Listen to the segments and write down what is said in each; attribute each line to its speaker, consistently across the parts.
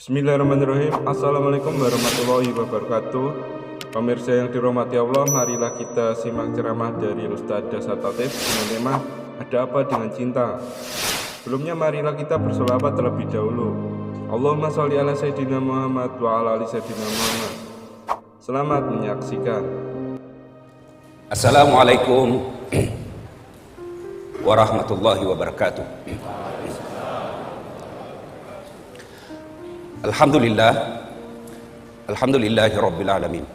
Speaker 1: Bismillahirrahmanirrahim. Assalamualaikum warahmatullahi wabarakatuh. Pemirsa yang dirahmati Allah, marilah kita simak ceramah dari Ustadz Dasar Tatif dengan tema Ada Apa Dengan Cinta. Sebelumnya marilah kita berselawat terlebih dahulu. Allahumma sholli ala Sayyidina Muhammad wa ala ali Sayyidina Muhammad. Selamat menyaksikan.
Speaker 2: Assalamualaikum warahmatullahi wabarakatuh. Alhamdulillahi rabbil alamin.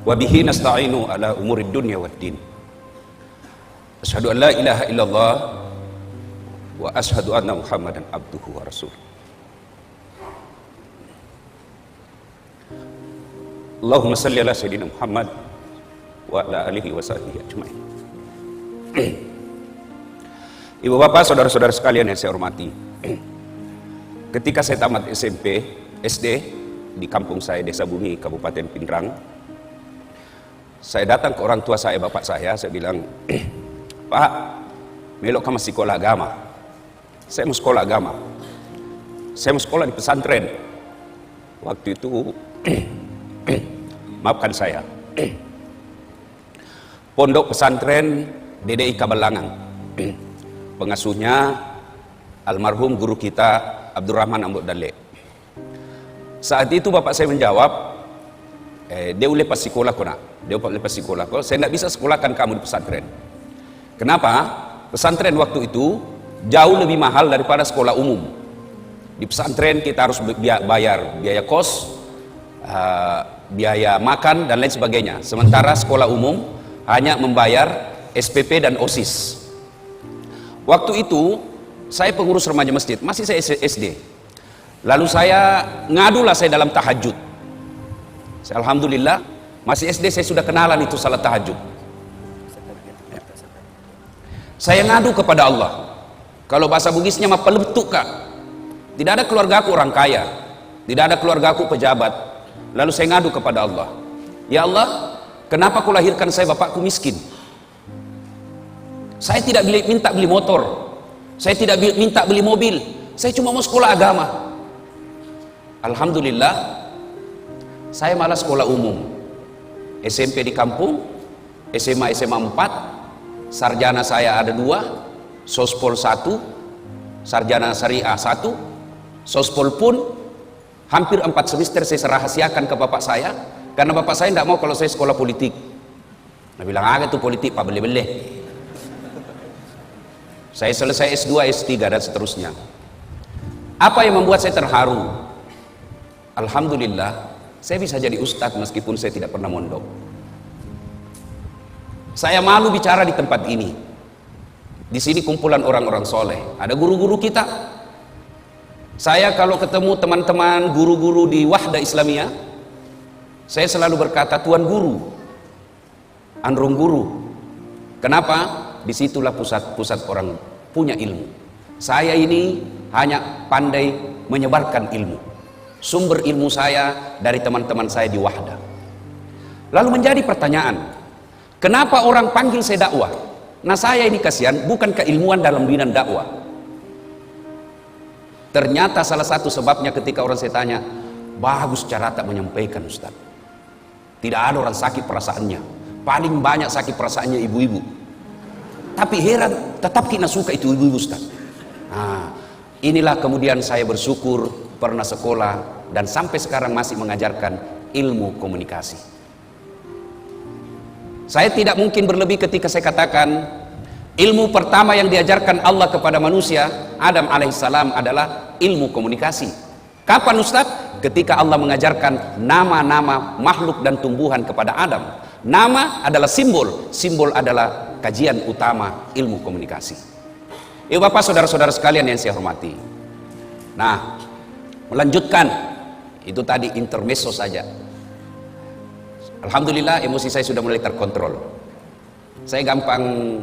Speaker 2: Wa bihi nasta'inu ala umurid dunya waddin. Asyhadu an la ilaha illallah wa asyhadu anna Muhammadan abduhu wa rasuluh. Allahumma salli ala sayyidina Muhammad wa ala alihi wa sahbihi ajmain. Ibu bapak, saudara-saudara sekalian yang saya hormati, ketika saya tamat SMP, SD di kampung saya, Desa Bumi, Kabupaten Pindrang, saya datang ke orang tua saya, bapak saya bilang, Pak, melok kamu sekolah agama. Saya mau sekolah agama. Saya mau sekolah di pesantren. Waktu itu, maafkan saya, Pondok Pesantren DDI Kabalangan. Pengasuhnya almarhum guru kita Abdurrahman Ambok Dale. Saat itu bapak saya menjawab, dia boleh pas sekolah kau nak. Dia boleh pas sekolah kau. Saya tidak bisa sekolahkan kamu di pesantren. Kenapa? Pesantren waktu itu jauh lebih mahal daripada sekolah umum. Di pesantren kita harus bayar biaya kos, biaya makan dan lain sebagainya. Sementara sekolah umum hanya membayar SPP dan OSIS. Waktu itu saya pengurus remaja masjid, masih saya SD. Lalu saya ngadulah saya dalam tahajud. Saya alhamdulillah masih SD saya sudah kenalan itu salat tahajud. Saya ngadu kepada Allah. Kalau bahasa Bugisnya mah peletuk kak. Tidak ada keluarga aku orang kaya, tidak ada keluarga aku pejabat. Lalu saya ngadu kepada Allah. Ya Allah, kenapa kau lahirkan saya bapakku miskin? Saya tidak minta beli motor. Saya tidak minta beli mobil. Saya cuma mau sekolah agama. Alhamdulillah, saya malah sekolah umum. SMP di kampung, SMA 4, sarjana saya ada 2, sospol 1, sarjana syariah 1, sospol pun hampir 4 semester saya rahasiakan ke bapak saya, karena bapak saya tidak mau kalau saya sekolah politik. Dia bilang, itu politik pak bele-bele. Saya selesai S2, S3 dan seterusnya. Apa yang membuat saya terharu? Alhamdulillah, saya bisa jadi ustadz meskipun saya tidak pernah mondok. Saya malu bicara di tempat ini. Di sini kumpulan orang-orang soleh. Ada guru-guru kita. Saya kalau ketemu teman-teman guru-guru di Wahda Islamiyah, saya selalu berkata, Tuan Guru, Androng Guru. Kenapa? Disitulah pusat orang punya ilmu. Saya ini hanya pandai menyebarkan ilmu. Sumber ilmu saya dari teman-teman saya di Wahda. Lalu menjadi pertanyaan, kenapa orang panggil saya dakwah? Nah saya ini kasihan, bukan keilmuan dalam bidang dakwah. Ternyata salah satu sebabnya ketika orang saya tanya, bagus cara tak menyampaikan Ustaz. Tidak ada orang sakit perasaannya. Paling banyak sakit perasaannya ibu-ibu. Tapi heran, tetap kita suka itu ibu-ibu Ustaz. Nah, inilah kemudian saya bersyukur pernah sekolah dan sampai sekarang masih mengajarkan ilmu komunikasi. Saya tidak mungkin berlebih ketika saya katakan ilmu pertama yang diajarkan Allah kepada manusia, Adam alaihissalam, adalah ilmu komunikasi. Kapan Ustaz? Ketika Allah mengajarkan nama-nama makhluk dan tumbuhan kepada Adam. Nama adalah simbol, simbol adalah kajian utama ilmu komunikasi. Ibu bapak, saudara-saudara sekalian yang saya hormati. Nah, melanjutkan itu tadi intermezzo saja. Alhamdulillah emosi saya sudah mulai terkontrol. Saya gampang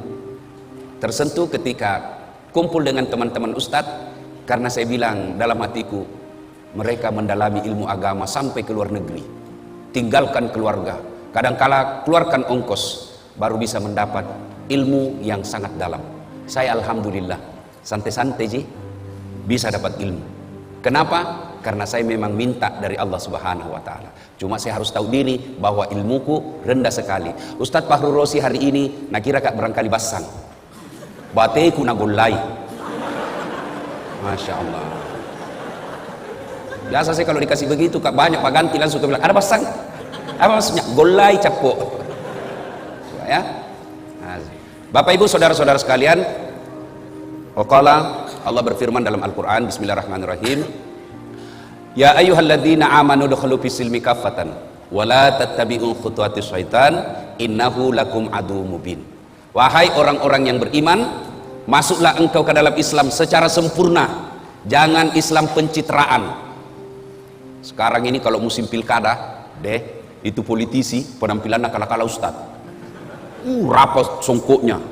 Speaker 2: tersentuh ketika kumpul dengan teman-teman ustadz, karena saya bilang dalam hatiku, mereka mendalami ilmu agama sampai ke luar negeri, tinggalkan keluarga, kadangkala keluarkan ongkos baru bisa mendapat ilmu yang sangat dalam. Saya alhamdulillah santai-santai bisa dapat ilmu. Kenapa? Karena saya memang minta dari Allah Subhanahu wa Ta'ala. Cuma saya harus tahu diri bahwa ilmuku rendah sekali. Ustadz Fahru Rosi hari ini nak kira kak berangkali basang. Bateku na golai. Masya Allah. Biasa saya kalau dikasih begitu kak banyak pak ganti langsung ke bilang ada basang. Apa maksudnya? Golai capok. Ya. Bapak Ibu saudara-saudara sekalian, waqala Allah berfirman dalam Al-Quran, Bismillahirrahmanirrahim, Ya ayyuhalladzina amanu dukhulu fis-silmi kaffatan wa la tattabi'u khutuwatis syaitan innahu lakum adu mubin. Wahai orang-orang yang beriman, masuklah engkau ke dalam Islam secara sempurna, jangan Islam pencitraan. Sekarang ini kalau musim pilkada, itu politisi penampilannya kala-kala ustad. Rapat songkoknya,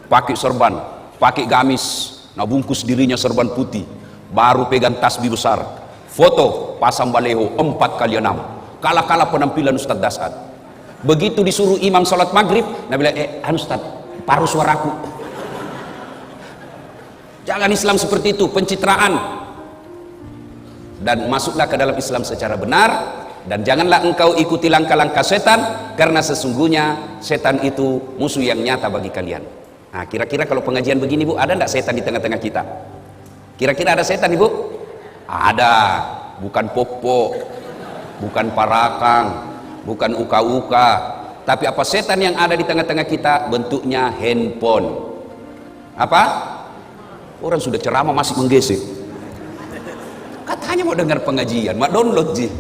Speaker 2: pakai serban, pakai gamis, nah bungkus dirinya serban putih, baru pegang tasbih besar. Foto pasang baleho 4x6. Kala-kala penampilan Ustadz Dasad. Begitu disuruh imam sholat maghrib, nah bilang, Ustadz, paruh suaraku. Jangan Islam seperti itu, pencitraan. Dan masuklah ke dalam Islam secara benar, dan janganlah engkau ikuti langkah-langkah setan, karena sesungguhnya setan itu musuh yang nyata bagi kalian. Nah, kira-kira kalau pengajian begini Bu, ada enggak setan di tengah-tengah kita? Kira-kira ada setan Ibu? Ada, bukan popo, bukan parakang, bukan uka-uka, tapi apa setan yang ada di tengah-tengah kita? Bentuknya handphone. Apa? Orang sudah ceramah masih menggesek. Katanya mau dengar pengajian, mau download sih.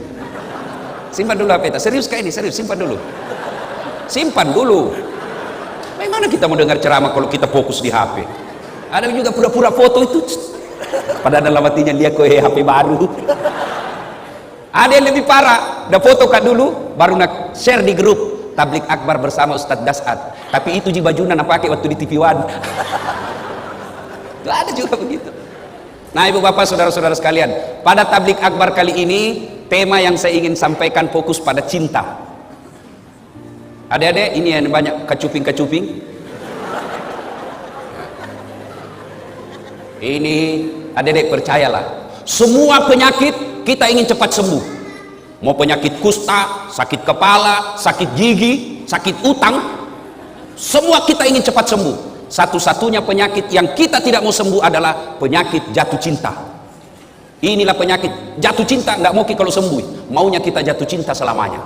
Speaker 2: Simpan dulu HP. Serius kayak ini, serius, simpan dulu. Simpan dulu. Bagaimana kita mau dengar ceramah kalau kita fokus di HP? Ada juga pura-pura foto itu. Padahal dalam hatinya dia kok HP baru. Ada yang lebih parah, udah foto kan dulu, baru nak share di grup Tablik Akbar bersama Ustadz Dasad. Tapi itu bajuna nak pakai waktu di TV One. Ada juga begitu. Nah ibu bapak saudara-saudara sekalian, pada Tablik Akbar kali ini tema yang saya ingin sampaikan fokus pada cinta. Adik-adik ini yang banyak kecuping-kecuping. Ini adik-adik percayalah, semua penyakit kita ingin cepat sembuh. Mau penyakit kusta, sakit kepala, sakit gigi, sakit utang, semua kita ingin cepat sembuh. Satu-satunya penyakit yang kita tidak mau sembuh adalah penyakit jatuh cinta. Inilah penyakit jatuh cinta, nggak mau kalau sembuh, maunya kita jatuh cinta selamanya.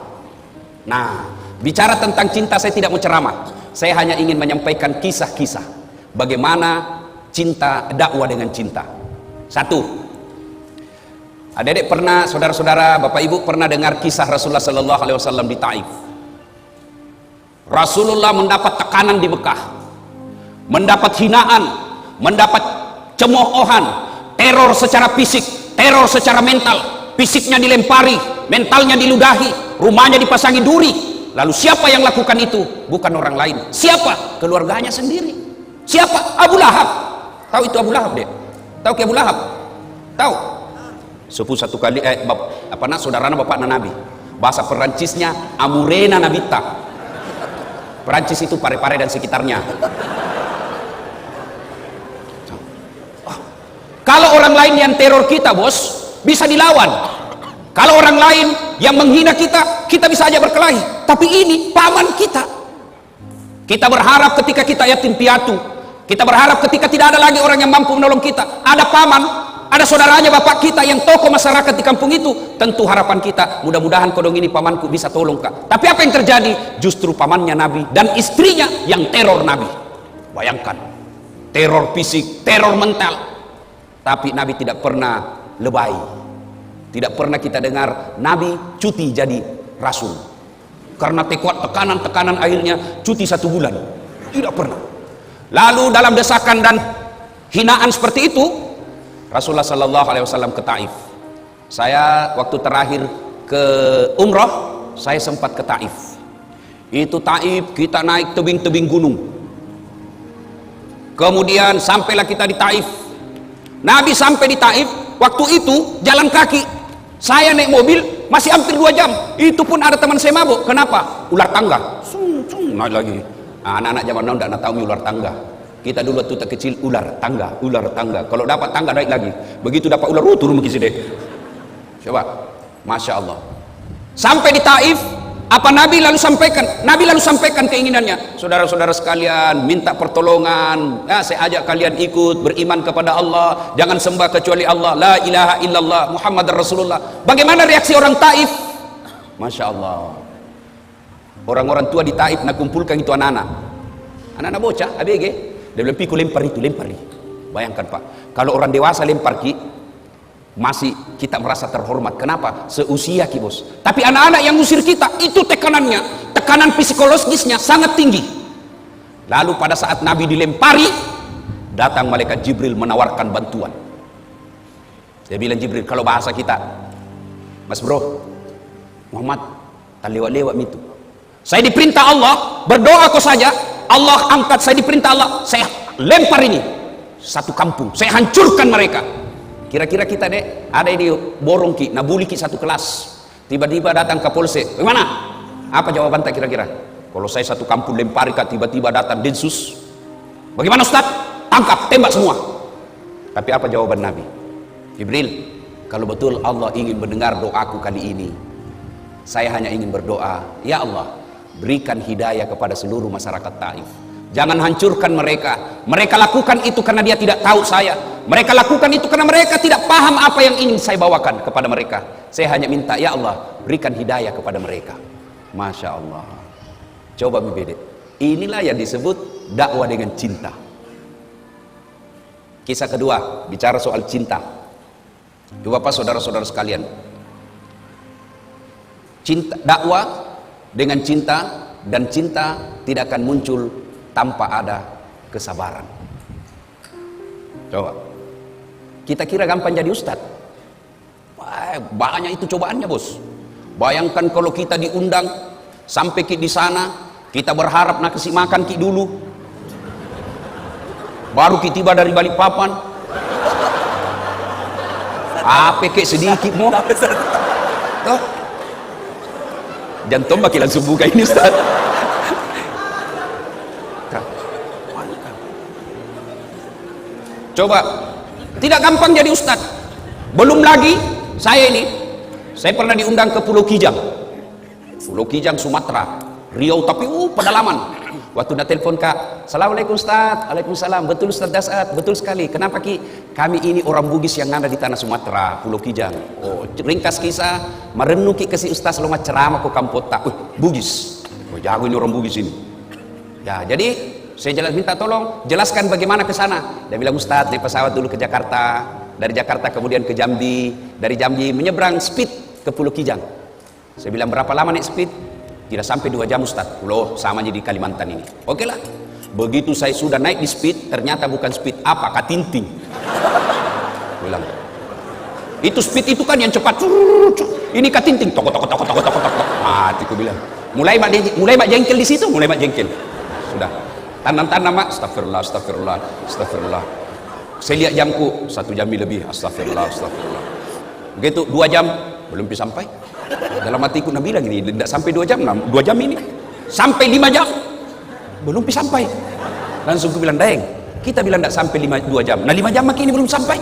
Speaker 2: Nah, bicara tentang cinta saya tidak mau ceramah, saya hanya ingin menyampaikan kisah-kisah bagaimana cinta, dakwah dengan cinta. Satu, adik-adik pernah, saudara-saudara, bapak ibu pernah dengar kisah Rasulullah Sallallahu Alaihi Wasallam di Taif. Rasulullah mendapat tekanan di Mekah, mendapat hinaan, mendapat cemoohan, teror secara fisik, teror secara mental. Fisiknya dilempari, mentalnya diludahi, rumahnya dipasangi duri. Lalu siapa yang lakukan itu? Bukan orang lain. Siapa? Keluarganya sendiri. Siapa? Abu Lahab. Tahu itu Abu Lahab deh? Tahu ke Abu Lahab? Tahu? Sepuh satu kali saudarana bapak Nabi. Bahasa Perancisnya Amurena Nabita. Perancis itu Pare-Pare dan sekitarnya. Kalau orang lain yang teror kita bos, bisa dilawan. Kalau orang lain yang menghina kita, kita bisa aja berkelahi. Tapi ini paman kita. Kita berharap ketika kita yatim piatu, kita berharap ketika tidak ada lagi orang yang mampu menolong kita, ada paman, ada saudaranya bapak kita yang tokoh masyarakat di kampung itu. Tentu harapan kita, mudah-mudahan kodong ini pamanku bisa tolong kak. Tapi apa yang terjadi? Justru pamannya Nabi dan istrinya yang teror Nabi. Bayangkan, teror fisik, teror mental. Tapi Nabi tidak pernah lebay. Tidak pernah kita dengar Nabi cuti jadi Rasul. Karena tekanan-tekanan akhirnya cuti 1 bulan. Tidak pernah. Lalu dalam desakan dan hinaan seperti itu, Rasulullah Sallallahu Alaihi Wasallam ke Taif. Saya waktu terakhir ke umroh, saya sempat ke Taif. Itu Taif kita naik tebing-tebing gunung. Kemudian sampailah kita di Taif. Nabi sampai di Taif, waktu itu jalan kaki. Saya naik mobil masih hampir 2 jam. Itu pun ada teman saya mabuk. Kenapa? Ular tangga. Naik lagi. Anak-anak zaman now tidak tahu ular tangga. Kita dulu waktu tak kecil ular tangga. Kalau dapat tangga naik lagi. Begitu dapat ular, turun ke sini. Coba, Masya Allah. Sampai di Taif, apa Nabi lalu sampaikan? Nabi lalu sampaikan keinginannya. Saudara-saudara sekalian, minta pertolongan. Ya, saya ajak kalian ikut beriman kepada Allah. Jangan sembah kecuali Allah. La ilaha illallah Muhammad Rasulullah. Bagaimana reaksi orang Taif? Masya Allah. Orang-orang tua di Taif nak kumpulkan itu anak-anak. Anak-anak bocah, ABG. Dia bilang, "Piku lempar itu. Bayangkan Pak, kalau orang dewasa lempar ki, masih kita merasa terhormat. Kenapa? Seusia ki bos. Tapi anak-anak yang ngusir kita, itu tekanannya, tekanan psikologisnya sangat tinggi. Lalu pada saat Nabi dilempari, datang malaikat Jibril menawarkan bantuan. Dia bilang, Jibril, kalau bahasa kita, Mas bro, Muhammad, tak lewat-lewat itu. Saya diperintah Allah, berdoa kau saja, Allah angkat, saya diperintah Allah, saya lempar ini satu kampung, saya hancurkan mereka. Kira-kira kita deh, ada ini borong ki, nabuli ki satu kelas, tiba-tiba datang ke polsek, bagaimana? Apa jawaban tak kira-kira? Kalau saya satu kampung lempari kak, tiba-tiba datang Densus, bagaimana Ustaz? Tangkap, tembak semua. Tapi apa jawaban Nabi? Jibril, kalau betul Allah ingin mendengar doaku kali ini, saya hanya ingin berdoa, ya Allah, berikan hidayah kepada seluruh masyarakat Taif. Jangan hancurkan mereka. Mereka lakukan itu karena dia tidak tahu saya. Mereka lakukan itu karena mereka tidak paham apa yang ingin saya bawakan kepada mereka. Saya hanya minta, ya Allah, berikan hidayah kepada mereka. Masya Allah. Coba membeda. Inilah yang disebut dakwah dengan cinta. Kisah kedua, bicara soal cinta. Bapak saudara-saudara sekalian, cinta, dakwah dengan cinta, dan cinta tidak akan muncul tanpa ada kesabaran. Coba, kita kira gampang jadi ustad. Wah, banyak itu cobaannya bos. Bayangkan kalau kita diundang sampai di sana, kita berharap nak kasih makan ki dulu, baru kita tiba dari Balikpapan. Apa kek sedikit mau? Toh? Jantung baki langsung buka ini Ustaz. Coba, tidak gampang jadi Ustaz. Belum lagi saya pernah diundang ke Pulau Kijang. Pulau Kijang Sumatera, Riau, tapi pedalaman. Waktu nak telepon Kak, Assalamualaikum Ustaz. Waalaikumsalam. Betul Ustaz Dasat, betul sekali. Kenapa Ki? Kami ini orang Bugis yang ada di tanah Sumatera, Pulau Kijang. Oh, ringkas kisah, merenung ki kasih Ustaz lomah ceramah ke Kampota. Bugis. Oh, jago ini orang Bugis ini. Ya, jadi saya minta tolong jelaskan bagaimana ke sana. Dia bilang, Ustaz, naik pesawat dulu ke Jakarta, dari Jakarta kemudian ke Jambi, dari Jambi menyeberang speed ke Pulau Kijang. Saya bilang, berapa lama naik speed? Tidak sampai 2 jam Ustaz. Loh, sama aja di Kalimantan ini. Oke lah. Begitu saya sudah naik di speed, ternyata bukan speed apa, katinting. Bilang, itu speed itu kan yang cepat. Ini katinting. Tok. Mati, aku bilang. Mulai mak jengkel di situ, Sudah. Tanam-tanam mak, astagfirullah. Saya lihat jamku, 1 jam lebih, astagfirullah. Begitu 2 jam, belum bisa sampai. Dalam hatiku Nabi bilang ini, tidak sampai 2 jam, 2 jam ini. Sampai 5 jam, belum bisa sampai. Langsung aku bilang, Daeng, kita bilang tidak sampai 2 jam. Nah 5 jam makin ini belum sampai.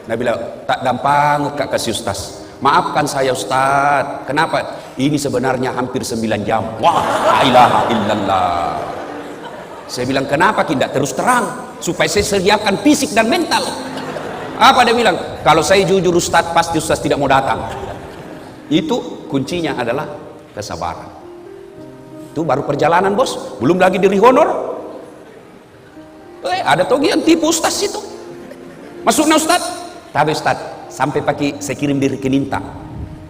Speaker 2: Nabi bilang, tak gampang kak kasih Ustaz. Maafkan saya Ustaz. Kenapa? Ini sebenarnya hampir 9 jam. Wah, la ilaha illallah. Saya bilang, kenapa tidak terus terang? Supaya saya sediakan fisik dan mental. Apa dia bilang? Kalau saya jujur Ustaz, pasti Ustaz tidak mau datang. Itu kuncinya adalah kesabaran. Itu baru perjalanan bos, belum lagi diri honor. Ada togi yang tipu Ustaz itu. Masuknya Ustaz, tapi Ustaz sampai pagi saya kirim diri ke Ninta.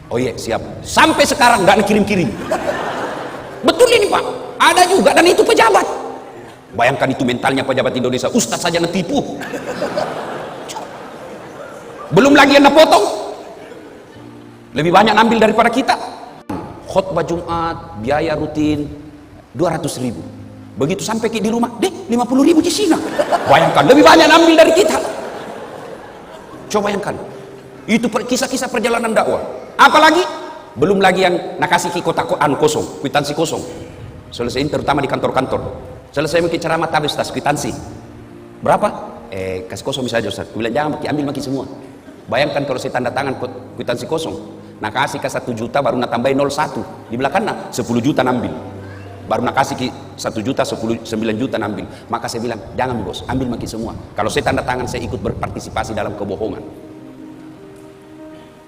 Speaker 2: Oh iya siap. Sampai sekarang nggak kirim-kirim. Betul ini Pak, ada juga dan itu pejabat. Bayangkan itu mentalnya pejabat Indonesia. Ustaz saja ngetipu. Belum lagi yang potong. Lebih banyak ambil daripada kita. Khutbah Jumat, biaya rutin 200.000. Begitu sampai di rumah, 50.000 di sini. Bayangkan, lebih banyak ambil dari kita. Coba bayangkan. Itu kisah-kisah perjalanan dakwah. Apalagi, belum lagi yang nak kasih kotak-kotak kosong, kwitansi kosong. Selesai terutama di kantor-kantor. Selesai mungkin ceramah tabis tas kwitansi. Berapa? Kasih kosong saja Ustaz. Aku bilang jangan ambil maki semua. Bayangkan kalau saya tanda tangan kwitansi kosong. Nah kasih ke 1 juta baru nak tambahin 01. Di belakang nak 10 juta nambil. Baru nak kasih ke 1 juta 9 juta nambil. Maka saya bilang jangan bos, ambil maki semua. Kalau saya tanda tangan saya ikut berpartisipasi dalam kebohongan.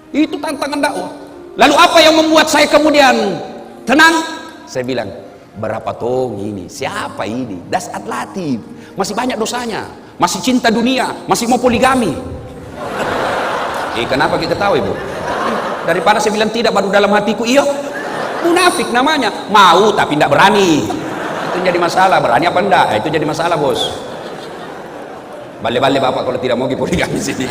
Speaker 2: Itu tantangan dakwah. Lalu apa yang membuat saya kemudian tenang? Saya bilang berapa tong ini? Siapa ini? Dasat Latif. Masih banyak dosanya. Masih cinta dunia. Masih mau poligami. Kenapa kita tahu ibu? Daripada saya bilang tidak baru dalam hatiku iya. Munafik namanya. Mau tapi tidak berani. Itu jadi masalah. Berani apa enggak? Itu jadi masalah bos. Balik-balik bapak kalau tidak mau poligami sini.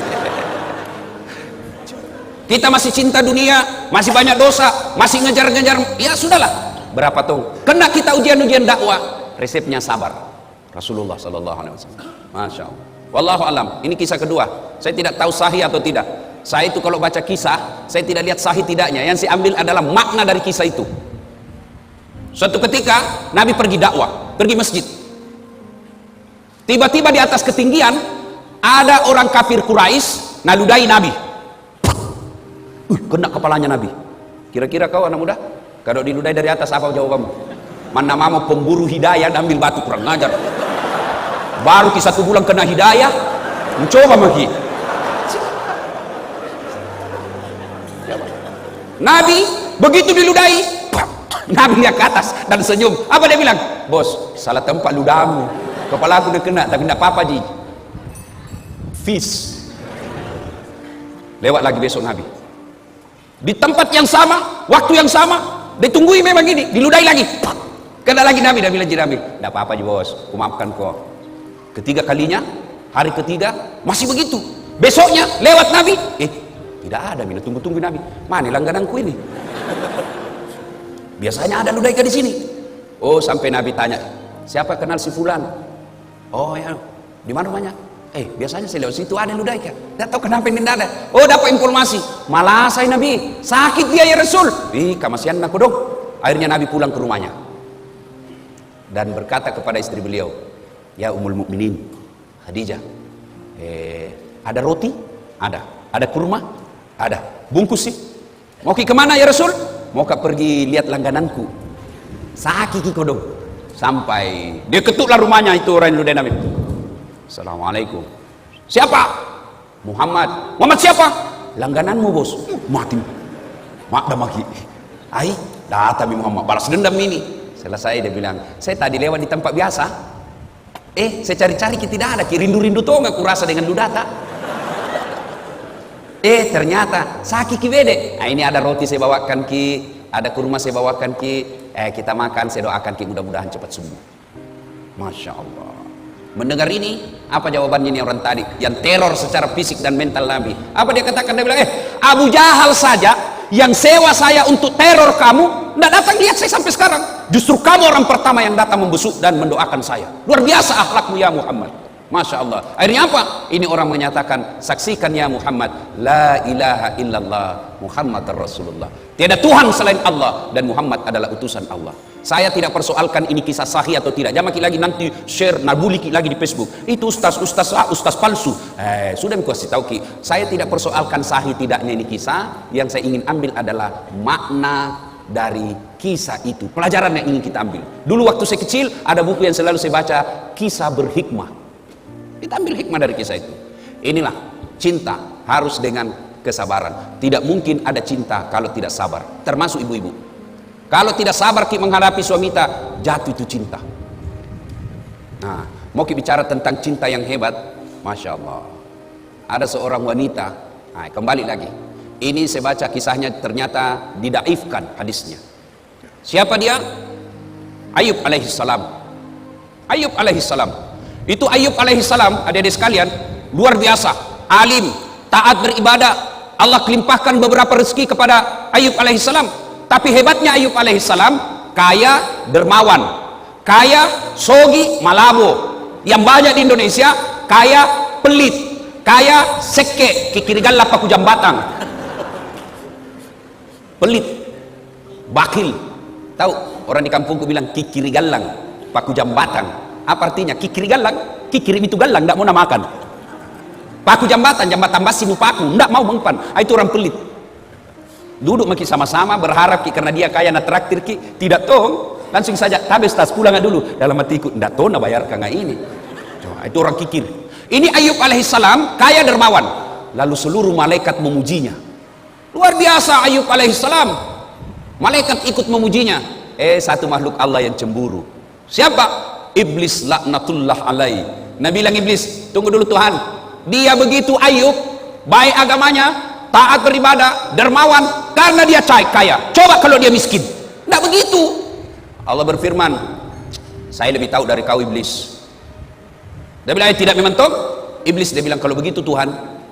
Speaker 2: Kita masih cinta dunia, masih banyak dosa, masih ngejar-ngejar. Ya sudahlah. Berapa tong? Kena kita ujian-ujian dakwah. Resepnya sabar. Rasulullah sallallahu alaihi wasallam. Masya Allah. Wallahu alam. Ini kisah kedua. Saya tidak tahu sahih atau tidak. Saya itu kalau baca kisah, saya tidak lihat sahih tidaknya. Yang saya ambil adalah makna dari kisah itu. Suatu ketika Nabi pergi dakwah, pergi masjid. Tiba-tiba di atas ketinggian ada orang kafir Quraisy naludai Nabi. Kena kepalanya Nabi. Kira-kira kau anak muda, kalau diludai dari atas apa jawabanmu? Mana mau pemburu hidayah ambil batu kurang ngajar. Baru kisah 1 bulan kena hidayah, mencoba lagi. Nabi begitu diludai, Nabi lihat ke atas dan senyum. Apa dia bilang? Bos, salah tempat ludahmu. Kepala aku udah kena, tapi tidak apa-apa ji. Fish. Lewat lagi besok Nabi. Di tempat yang sama, waktu yang sama, ditunggui memang gini, diludai lagi. Kena lagi Nabi, dia bilang Nabi, tidak apa-apa ji bos, aku maafkan kau. Ketiga kalinya, hari ketiga masih begitu. Besoknya lewat Nabi, tidak ada, mina tunggu-tunggu Nabi. Mana langgananku ini? Biasanya ada ludaika di sini. Oh, sampai Nabi tanya, siapa kenal si fulan? Oh ya, di mana rumahnya? Biasanya saya lewat situ ada ludaika. Tidak tahu kenapa ini tidak ada. Oh, dapat informasi. Malah saya Nabi, sakit dia ya Rasul. Kemasian aku dong. Akhirnya Nabi pulang ke rumahnya dan berkata kepada istri beliau, ya Ummul Mukminin Khadijah, ada roti? Ada. Ada kurma? Ada. Bungkus sih. Mau ke kemana ya Rasul? Mau pergi lihat langgananku. Sakit kiko dong. Sampai dia ketuklah rumahnya itu orang yang ludai Nabi. Assalamualaikum. Siapa? Muhammad. Muhammad siapa? Langgananmu bos. Mati. Mak dah maki. Datang Muhammad balas dendam ini. Selesai dia bilang, saya tadi lewat di tempat biasa. Saya cari-cari tidak ada. Rindu-rindu tuh nggak kurasa dengan ludata. Ternyata sakit kibede. Ini ada roti saya bawakan ki, ada kurma saya bawakan ki. Kita makan, saya doakan ki mudah-mudahan cepat sembuh. Masya Allah. Mendengar ini, apa jawabannya ini orang tadi yang teror secara fisik dan mental Nabi? Apa dia katakan? Dia bilang, Abu Jahal saja yang sewa saya untuk teror kamu, tidak datang lihat saya sampai sekarang. Justru kamu orang pertama yang datang membesuk dan mendoakan saya. Luar biasa akhlakmu ya Muhammad. Masya Allah. Akhirnya apa? Ini orang menyatakan, saksikan ya Muhammad, la ilaha illallah Muhammad Rasulullah. Tiada Tuhan selain Allah dan Muhammad adalah utusan Allah. Saya tidak persoalkan ini kisah sahih atau tidak. Jangan lagi nanti share nabuli lagi di Facebook. Itu ustaz palsu. Sudah aku kasih tahu ki. Saya tidak persoalkan sahih tidaknya ini kisah. Yang saya ingin ambil adalah makna dari kisah itu. Pelajaran yang ingin kita ambil. Dulu waktu saya kecil ada buku yang selalu saya baca, Kisah Berhikmah. Kita ambil hikmah dari kisah itu. Inilah cinta harus dengan kesabaran. Tidak mungkin ada cinta kalau tidak sabar. Termasuk ibu-ibu. Kalau tidak sabar menghadapi suami kita, jatuh itu cinta. Nah, mau kita bicara tentang cinta yang hebat, Masya Allah. Ada seorang wanita, kembali lagi. Ini saya baca kisahnya ternyata didaifkan hadisnya. Siapa dia? Ayub alaihissalam. Ayub alaihissalam. Itu Ayub alaihissalam, adik-adik sekalian, luar biasa, alim, taat beribadah. Allah kelimpahkan beberapa rezeki kepada Ayub alaihissalam. Tapi hebatnya Ayub alaihissalam, kaya dermawan, kaya sogi malabo. Yang banyak di Indonesia, kaya pelit, kaya seke, kikirigal lapaku jambatang. Pelit, bakil. Tahu orang di kampungku bilang kikirigalang, paku jambatan. Apa artinya? Kikirigalang kikirim itu galang, tidak mau namakan. Paku jambatan basi paku, tidak mau mengpan. Itu orang pelit. Duduk maki sama-sama berharap ki karena dia kaya na traktir ki, tidak tong. Langsung saja, habis tas pulang dulu. Dalam hatiku, tidak tahu nak bayar kang ini. Coba, itu orang kikir. Ini Ayub alaihissalam kaya dermawan. Lalu seluruh malaikat memujinya. Luar biasa Ayub alaihissalam. Malaikat ikut memujinya. Satu makhluk Allah yang cemburu. Siapa? Iblis laknatullah alaihi. Nabi bilang Iblis, tunggu dulu Tuhan. Dia begitu Ayub, baik agamanya, taat beribadah, dermawan, karena dia kaya. Coba kalau dia miskin. Tidak begitu. Allah berfirman, saya lebih tahu dari kau Iblis. Dia bilang tidak mentok. Iblis dia bilang, kalau begitu Tuhan,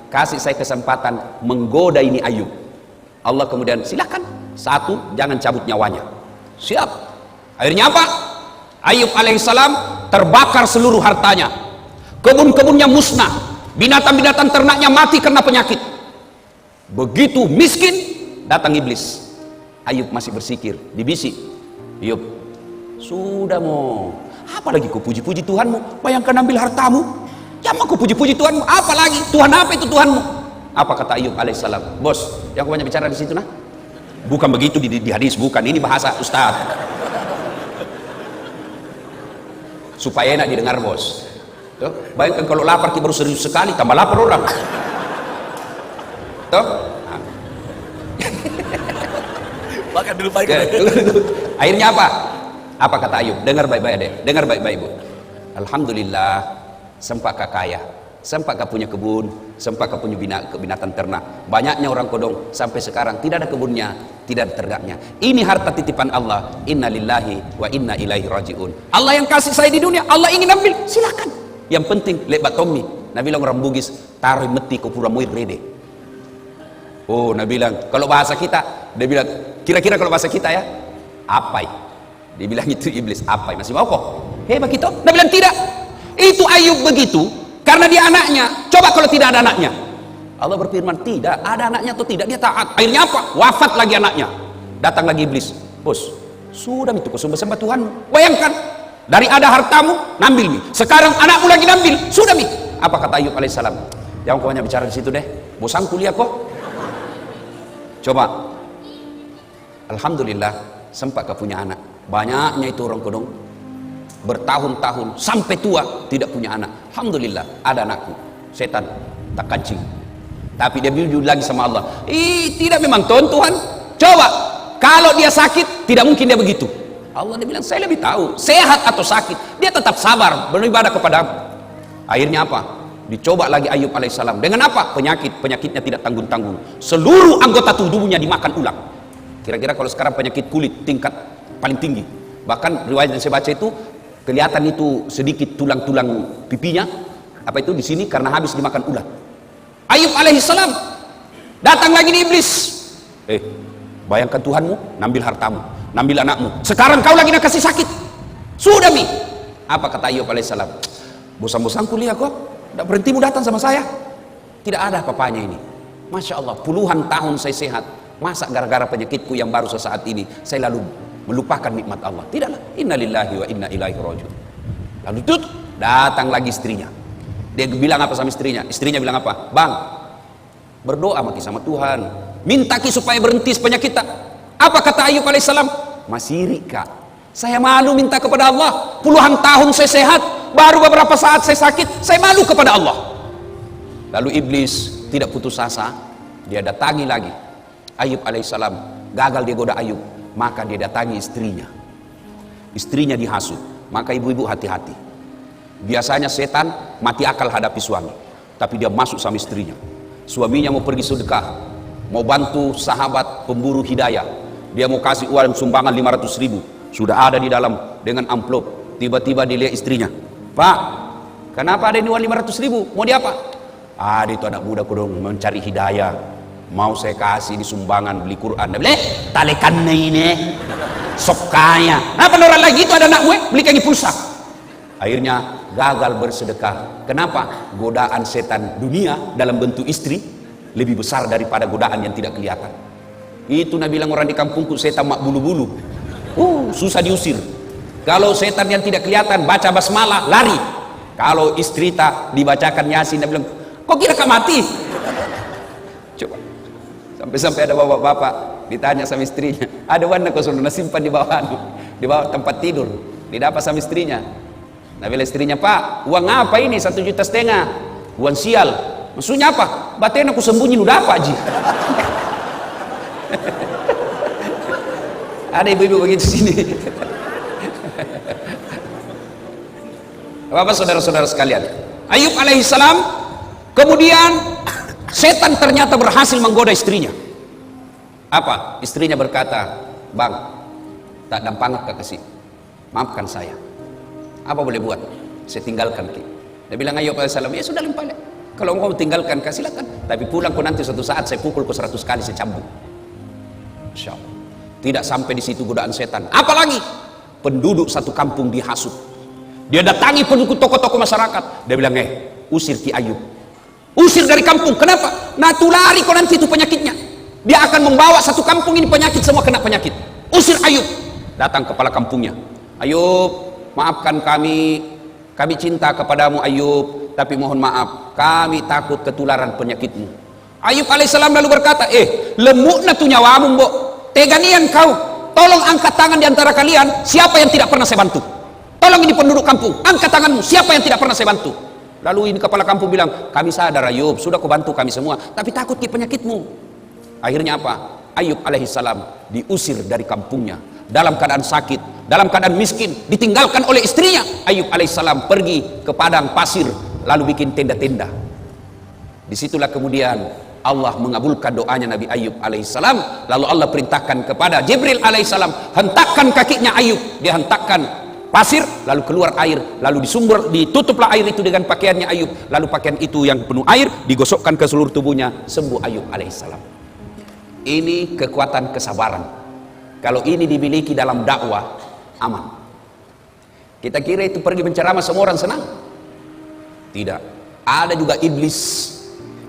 Speaker 2: kasih saya kesempatan menggoda ini Ayub. Allah kemudian silakan. Satu, jangan cabut nyawanya. Siap. Akhirnya apa? Ayub alaihissalam terbakar seluruh hartanya. Kebun-kebunnya musnah. Binatang-binatang ternaknya mati karena penyakit. Begitu miskin, datang iblis. Ayub masih bersikir, dibisik. Ayub, sudah mau. Apalagi kau puji-puji Tuhanmu? Bayangkan ambil hartamu. Jangan kau puji-puji Tuhanmu. Apalagi Tuhan apa itu Tuhanmu? Apa kata Ayub alaihissalam? Bos, yang kau banyak bicara di situ nah? Bukan begitu di hadis, bukan. Ini bahasa Ustaz. Supaya enak didengar bos. Tuh, bayangkan kalau lapar kita baru serius sekali, tambah lapar orang. Tuh.
Speaker 3: Makan dulu Pak.
Speaker 2: Akhirnya apa? Apa kata Ayub? Dengar baik-baik deh. Dengar baik-baik Bu. Alhamdulillah, sempakah kaya, sempakah punya kebun, sempakah punya binatang ternak. Banyaknya orang kodong sampai sekarang tidak ada kebunnya, tidak ada ternaknya. Ini harta titipan Allah. Inna lillahi wa inna ilaihi rajiun. Allah yang kasih saya di dunia, Allah ingin ambil, silakan. Yang penting lebat Tommy. Nabi bilang orang Bugis, taruh meti ke pura muir rede. Oh, Nabi bilang, kalau bahasa kita, dia bilang, kira-kira kalau bahasa kita ya, apai. Dia bilang itu iblis, apai. Masih mau kok? Hebat gitu. Nabi bilang tidak. Itu Ayub begitu, karena dia anaknya. Coba kalau tidak ada anaknya. Allah berfirman, tidak ada anaknya atau tidak, dia taat. Akhirnya apa? Wafat lagi anaknya. Datang lagi iblis. Bos, sudah itu kau sembah Tuhanmu. Bayangkan, dari ada hartamu, nambil mi. Sekarang anakmu lagi nambil, sudah mi. Apa kata Ayub alaihissalam? Jangan kau banyak bicara di situ deh. Bosan kuliah kok. Coba. Alhamdulillah, sempat kau punya anak. Banyaknya itu orang kodong bertahun-tahun sampai tua tidak punya anak. Alhamdulillah ada anakku. Setan tak kancing. Tapi dia jujur lagi sama Allah. Tidak memang Tuhan. Coba kalau dia sakit tidak mungkin dia begitu. Allah dia bilang saya lebih tahu sehat atau sakit. Dia tetap sabar beribadah kepada. Akhirnya apa? Dicoba lagi Ayub alaihissalam. Dengan apa? Penyakitnya tidak tanggung-tanggung. Seluruh anggota tubuhnya dimakan ulang. Kira-kira kalau sekarang penyakit kulit tingkat paling tinggi. Bahkan riwayat yang saya baca itu kelihatan itu sedikit tulang-tulang pipinya. Apa itu di sini karena habis dimakan ulat. Ayub alaihissalam datang lagi di iblis. Bayangkan Tuhanmu, nambil hartamu, nambil anakmu. Sekarang kau lagi nak kasih sakit. Sudah mi. Apa kata Ayub alaihissalam? Bosan-bosan kuliah kok. Tidak berhentimu datang sama saya. Tidak ada apa-apanya ini. Masya Allah, puluhan tahun saya sehat. Masa gara-gara penyakitku yang baru sesaat ini saya lalu melupakan nikmat Allah? Tidaklah. Inna lillahi wa inna ilaihi rajiun. Lalu datang lagi istrinya. Dia bilang apa sama istrinya? Istrinya bilang apa? Bang, berdoa maki sama Tuhan. Minta ki supaya berhenti penyakit kita. Apa kata Ayub alaihissalam? Masih kak. Saya malu minta kepada Allah. Puluhan tahun saya sehat. Baru beberapa saat saya sakit. Saya malu kepada Allah. Lalu iblis tidak putus asa. Dia datangi lagi Ayub alaihissalam. Gagal dia goda Ayub. Maka dia datangi istrinya. Istrinya dihasut. Maka ibu-ibu hati-hati. Biasanya setan mati akal hadapi suami. Tapi dia masuk sama istrinya. Suaminya mau pergi sedekah, mau bantu sahabat pemburu hidayah. Dia mau kasih uang sumbangan 500.000. Sudah ada di dalam dengan amplop. Tiba-tiba dilihat istrinya. Pak, kenapa ada ini uang 500.000? Mau dia apa? Ada itu anak muda kudung mencari hidayah. Mau saya kasih di sumbangan beli Quran. Dia bilang, talekan ini sok kaya. Apa orang lagi itu ada anak gue beli kaki pulsa. Akhirnya gagal bersedekah. Kenapa? Godaan setan dunia dalam bentuk istri lebih besar daripada godaan yang tidak kelihatan. Itu Nabi bilang orang di kampungku setan mak bulu-bulu. Susah diusir. Kalau setan yang tidak kelihatan baca basmalah lari. Kalau istri tak dibacakan Yasin, dia bilang, kok kira kau mati? Coba. Sampai-sampai ada bapak-bapak ditanya sama istrinya, ada warna kau suruh simpan di bawah tempat tidur. Didapat sama istrinya. Nah, bila istrinya, Pak, uang apa ini? 1,5 juta. Uang sial. Maksudnya apa? Batin aku sembunyi udah apa, Ji? Ada ibu-ibu begitu sini. Bapak saudara-saudara sekalian, Ayub alaihissalam, kemudian setan ternyata berhasil menggoda istrinya. Apa? Istrinya berkata, Bang, tak dampangat kasih, maafkan saya. Apa boleh buat? Saya tinggalkan ki. Dia bilang Ayub alaihissalam, ya sudah limpah. Kalau engkau tinggalkan kau silakan. Tapi pulang kau nanti suatu saat saya pukul kau 100 kali, saya cambuk. Masya Allah. Tidak sampai di situ godaan setan. Apalagi penduduk satu kampung dihasut. Dia datangi penduduk toko-toko masyarakat. Dia bilang, usir Ki Ayub. Usir dari kampung. Kenapa? Nah, tulari kau nanti itu penyakitnya. Dia akan membawa satu kampung ini penyakit, semua kena penyakit. Usir Ayub. Datang kepala kampungnya. Ayub, maafkan kami. Kami cinta kepadamu Ayub, tapi mohon maaf, kami takut ketularan penyakitmu. Ayub alaihissalam lalu berkata, lemukna tu nyawamu, mbok. Teganian kau. Tolong angkat tangan di antara kalian, siapa yang tidak pernah saya bantu? Tolong ini penduduk kampung, angkat tanganmu, siapa yang tidak pernah saya bantu? Lalu ini kepala kampung bilang, kami sadar Ayub, sudah kau bantu kami semua, tapi takut ke penyakitmu. Akhirnya apa? Ayub alaihissalam diusir dari kampungnya, dalam keadaan sakit, dalam keadaan miskin, ditinggalkan oleh istrinya. Ayub alaihissalam pergi ke padang pasir, lalu bikin tenda-tenda. Disitulah kemudian Allah mengabulkan doanya Nabi Ayub alaihissalam. Lalu Allah perintahkan kepada Jibril alaihissalam, hentakkan kakinya Ayub. Dia hentakkan pasir, lalu keluar air, lalu ditutuplah air itu dengan pakaiannya Ayub. Lalu pakaian itu yang penuh air digosokkan ke seluruh tubuhnya, sembuh Ayub alaihissalam. Ini kekuatan kesabaran. Kalau ini dimiliki dalam dakwah, aman. Kita kira itu pergi menceramah semua orang senang? Tidak. Ada juga iblis.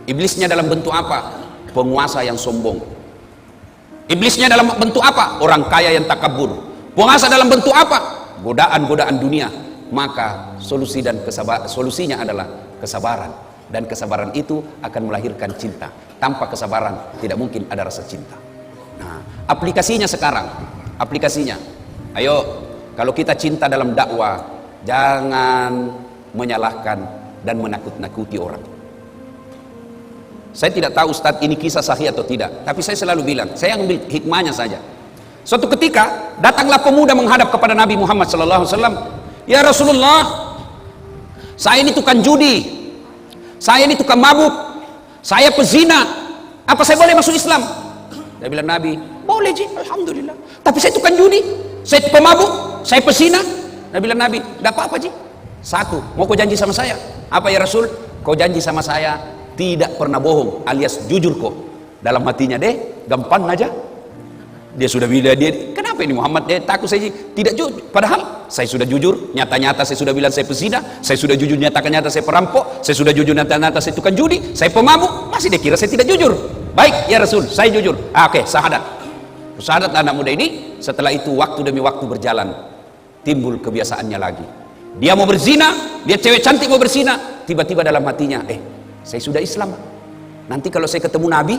Speaker 2: Iblisnya dalam bentuk apa? Penguasa yang sombong. Iblisnya dalam bentuk apa? Orang kaya yang takabur. Penguasa dalam bentuk apa? Godaan-godaan dunia. Maka solusinya adalah kesabaran. Dan kesabaran itu akan melahirkan cinta. Tanpa kesabaran tidak mungkin ada rasa cinta. Nah, aplikasinya sekarang, ayo, kalau kita cinta dalam dakwah, jangan menyalahkan dan menakut-nakuti orang. Saya tidak tahu Ustadz ini kisah sahih atau tidak, tapi saya selalu bilang, saya ambil hikmahnya saja. Suatu ketika datanglah pemuda menghadap kepada Nabi Muhammad SAW. Ya Rasulullah, saya ini tukang judi, saya ini tukang mabuk, saya pezina, apa saya boleh masuk Islam? Dia bilang, Nabi, boleh Ji, alhamdulillah. Tapi saya tukang judi, saya pemabuk, saya pezina. Dia bilang, Nabi, tidak apa-apa Ji. Satu, mau kau janji sama saya? Apa ya Rasul? Kau janji sama saya tidak pernah bohong, alias jujur kok. Dalam hatinya deh, gampang aja. Dia sudah bilang, kenapa ini Muhammad? Dia takut saya tidak jujur. Padahal saya sudah jujur, nyata-nyata saya sudah bilang saya pezina, saya sudah jujur nyata-nyata saya perampok, saya sudah jujur nyata-nyata saya tukang judi, saya pemabuk, masih dia kira saya tidak jujur. Baik ya Rasul, saya jujur. Oke, syahadat. Syahadat anak muda ini. Setelah itu waktu demi waktu berjalan, timbul kebiasaannya lagi. Dia mau berzina, dia cewek cantik mau berzina, tiba-tiba dalam hatinya, saya sudah Islam. Nanti kalau saya ketemu Nabi,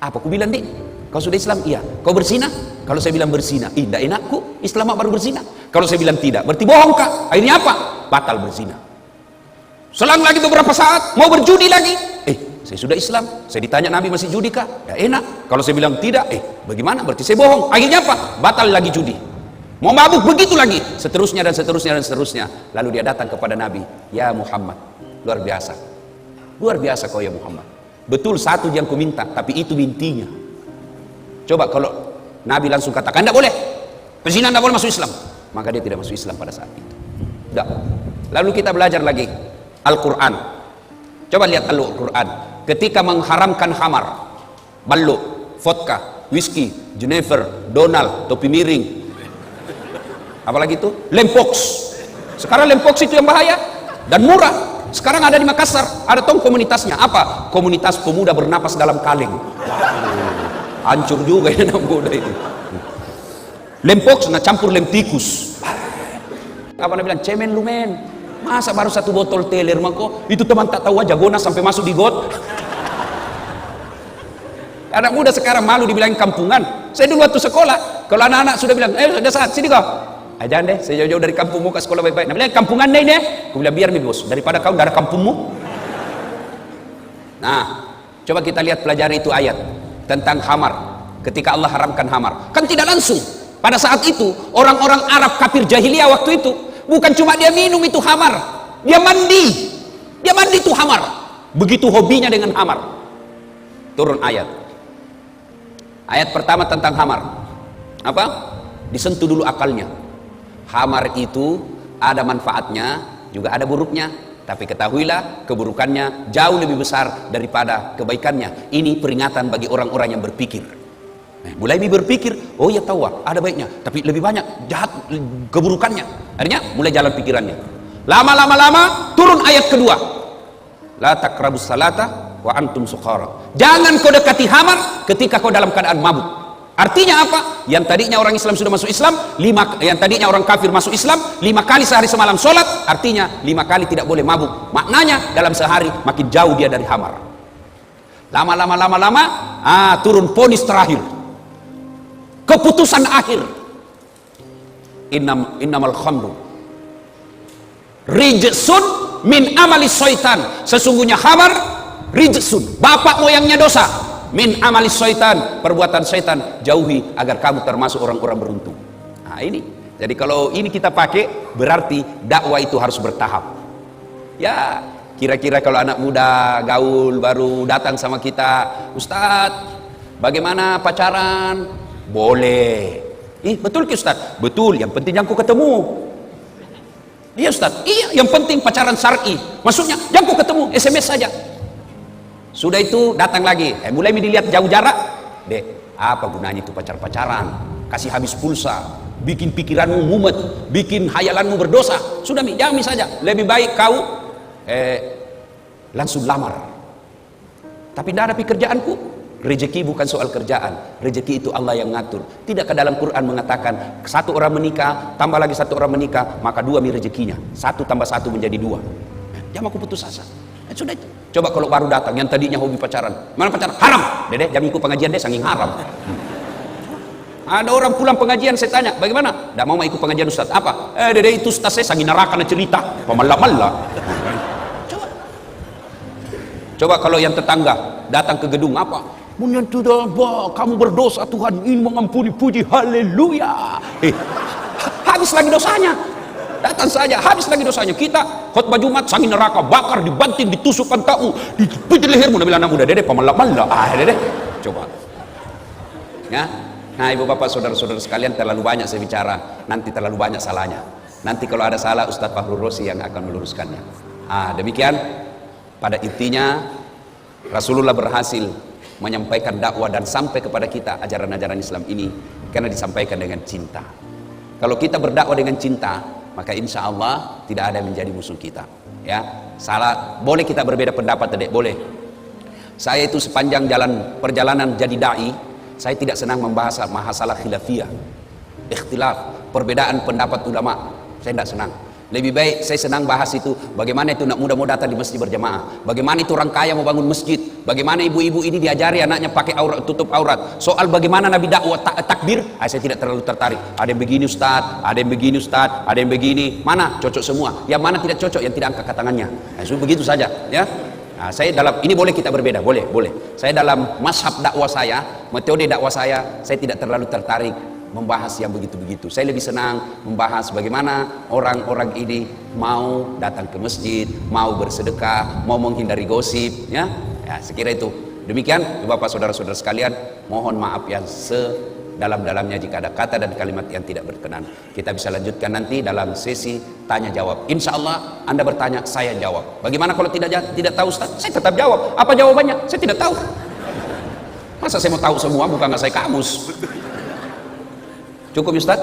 Speaker 2: apa aku bilang dik? Kau sudah Islam? Iya. Kau berzina? Kalau saya bilang berzina, tidak enakku, Islam baru berzina. Kalau saya bilang tidak, berarti bohong kak. Akhirnya apa? Batal berzina. Selang lagi beberapa saat, mau berjudi lagi. Saya sudah Islam. Saya ditanya Nabi masih judi kah? Ya enak. Kalau saya bilang tidak, bagaimana? Berarti saya bohong. Akhirnya apa? Batal lagi judi. Mau mabuk begitu lagi. Seterusnya dan seterusnya dan seterusnya. Lalu dia datang kepada Nabi. Ya Muhammad, luar biasa. Luar biasa kau ya Muhammad. Betul satu yang ku minta, tapi itu intinya. Coba kalau Nabi langsung katakan tidak boleh, pezina tidak boleh masuk Islam, maka dia tidak masuk Islam pada saat itu. Tidak. Lalu kita belajar lagi Al-Quran. Coba lihat Al-Quran. Ketika mengharamkan khamar, ballo, vodka, whisky, Jennifer, Donald, topi miring, apalagi itu lempox. Sekarang lempox itu yang bahaya dan murah. Sekarang ada di Makassar, ada komunitasnya. Apa? Komunitas pemuda bernapas dalam kaleng. Hancur juga ya anak muda itu. Lempox, nah campur lem tikus. Apa dia bilang? Cemen lumen. Masa baru 1 botol teler mako? Itu teman tak tahu aja gona sampai masuk di got. Anak muda sekarang malu dibilang kampungan. Saya dulu waktu sekolah, kalau anak-anak sudah bilang, sudah saat sini kau. Jangan deh, saya jauh-jauh dari kampungmu ke sekolah baik-baik. Nah, bilang kampungan deh ini. Aku bilang biar nih bos, daripada kau dari kampungmu. Nah, coba kita lihat pelajari itu ayat tentang khamar. Ketika Allah haramkan khamar, kan tidak langsung. Pada saat itu orang-orang Arab kafir jahiliyah waktu itu bukan cuma dia minum itu khamar, dia mandi itu khamar. Begitu hobinya dengan khamar. Turun ayat. Ayat pertama tentang khamar. Apa? Disentuh dulu akalnya. Khamar itu ada manfaatnya, juga ada buruknya. Tapi ketahuilah keburukannya jauh lebih besar daripada kebaikannya. Ini peringatan bagi orang-orang yang berpikir. Mulai berpikir, oh ya tahu ada baiknya, tapi lebih banyak jahat keburukannya. Akhirnya mulai jalan pikirannya. Lama-lama turun ayat kedua. La taqrabus salata wa antum suqara. Jangan kau dekati khamar ketika kau dalam keadaan mabuk. Artinya apa? Yang tadinya orang Islam sudah masuk Islam, yang tadinya orang kafir masuk Islam, 5 kali sehari semalam sholat, artinya 5 kali tidak boleh mabuk. Maknanya dalam sehari makin jauh dia dari khamar. Lama-lama turun ponis terakhir. Keputusan akhir. Innamal khamru rijsun min amali syaitan. Sesungguhnya khamar rijsun, bapak moyangnya dosa. Min amali syaitan, perbuatan syaitan. Jauhi agar kamu termasuk orang-orang beruntung. Nah ini, jadi kalau ini kita pakai, berarti dakwah itu harus bertahap. Ya, kira-kira kalau anak muda gaul baru datang sama kita, Ustadz, bagaimana pacaran? Boleh. Betul ke Ustaz? Betul, yang penting jangan ku ketemu. Iya Ustaz, iya, yang penting pacaran syar'i. Maksudnya jangan ku ketemu, SMS saja. Sudah itu datang lagi, mulai dilihat jauh jarak. Dek, apa gunanya itu pacaran? Kasih habis pulsa, bikin pikiranmu mumet, bikin hayalanmu berdosa. Sudah jangan saja. Lebih baik kau langsung lamar. Tapi tidak ada pekerjaanku. Rezeki bukan soal kerjaan, rezeki itu Allah yang ngatur. Tidakkah dalam Quran mengatakan 1 orang menikah tambah lagi 1 orang menikah maka 2 rezekinya, 1 tambah 1 menjadi 2. Jangan aku putus asa. Sudah itu. Coba kalau baru datang yang tadinya hobi pacaran, mana pacaran? Haram. Dede, jangan ikut pengajian deh, saking haram. Ada orang pulang pengajian, saya tanya, bagaimana? Tidak mau ikut pengajian Ustaz. Apa? Dede itu Ustaz saya saking neraka cerita, pemalak-malak. Coba kalau yang tetangga datang ke gedung apa? Kamu berdosa, Tuhan ingin mengampuni, puji haleluya. Habis lagi dosanya. Datang saja, habis lagi dosanya. Kita khutbah Jumat sangi neraka, bakar, dibanting, ditusukkan tahu, dipijit lehermu. Nabi anak muda, Dede pemalak-malak. Dede, coba. Ya. Nah, ibu bapak saudara-saudara sekalian, terlalu banyak saya bicara, nanti terlalu banyak salahnya. Nanti kalau ada salah, Ustadz Fahrul Rosi yang akan meluruskannya. Demikian pada intinya Rasulullah berhasil menyampaikan dakwah dan sampai kepada kita ajaran-ajaran Islam ini karena disampaikan dengan cinta. Kalau kita berdakwah dengan cinta, maka insya Allah tidak ada yang menjadi musuh kita. Ya, salah boleh kita berbeda pendapat, Dedek, boleh. Saya itu sepanjang perjalanan jadi dai, saya tidak senang membahas masalah khilafiyah, ikhtilaf, perbedaan pendapat ulama. Saya tidak senang. Lebih baik saya senang bahas itu, bagaimana itu anak muda mau datang di masjid berjamaah, bagaimana itu orang kaya mau bangun masjid, bagaimana ibu-ibu ini diajari anaknya pakai tutup aurat. Soal bagaimana Nabi dakwah takbir, saya tidak terlalu tertarik. Ada yang begini Ustaz, ada yang begini Ustaz, ada yang begini. Mana cocok semua, yang mana tidak cocok, yang tidak angkat tangannya. Begitu saja, ya. Saya dalam ini boleh kita berbeda, boleh. Saya dalam mazhab dakwah saya, metode dakwah saya tidak terlalu tertarik membahas yang begitu-begitu. Saya lebih senang membahas bagaimana orang-orang ini mau datang ke masjid, mau bersedekah, mau menghindari gosip, ya. Sekira itu. Demikian, Bapak saudara-saudara sekalian, mohon maaf yang sedalam-dalamnya jika ada kata dan kalimat yang tidak berkenan. Kita bisa lanjutkan nanti dalam sesi tanya jawab. Insya Allah Anda bertanya, saya jawab. Bagaimana kalau tidak tahu Ustaz? Saya tetap jawab. Apa jawabannya? Saya tidak tahu. Masa saya mau tahu semua, bukan saya kamus. Cukup Ustaz?